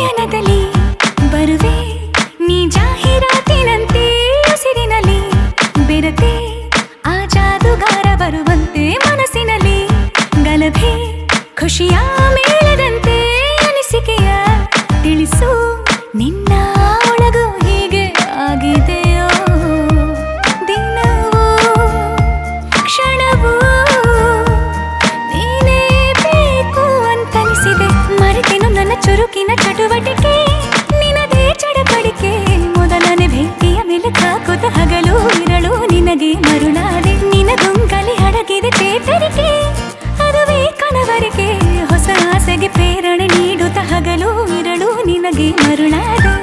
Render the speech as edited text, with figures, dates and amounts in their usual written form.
ಪಯಣದಲ್ಲಿ ಬರುವೆ ನೀ ಜಾಹೀರಾತಿನಂತೆ ಉಸಿರಿನಲ್ಲಿ ಬೆರತೆ ಆ ಜಾದುಗಾರ ಬರುವಂತೆ ಮನಸ್ಸಿನಲ್ಲಿ ಗಲಭೆ ಖುಷಿಯ ಮೇಳದಂತೆ ಅನಿಸಿಕೆಯ ತಿಳಿಸು ನಿನ್ನ ಒಳಗು ಹೀಗೆ ಆಗಿದೆಯೋ ದಿನವೂ ಕ್ಷಣವೂ ನೀನೇ ಬೇಕು ಅಂತನಿಸಿದೆ ಮರೆತೆನು ನನ್ನ ಚುರುಕಿನ ಚಟುವಟಿಕೆ ನಿನದೇ ಚಡಪಡಿಕೆ ಮೊದಲನೇ ಭೇಟಿಯ ಮೆಲುಕ ಕೂತ ಹಗಲು ಇರಳು ನಿನಗೆ ಮರುಳಾದೆ ನಿನಗೊಂಗಲಿ ಅಡಗಿದೆ ಚೇತರಿಕೆ ಅದುವೇ ಕನವರಿಕೆ ಹೊಸ ಆಸೆಗೆ ಪ್ರೇರಣೆ ನೀಡುತ್ತ ಹಗಲು ಇರಳು ನಿನಗೆ ಮರುಳಾದೆ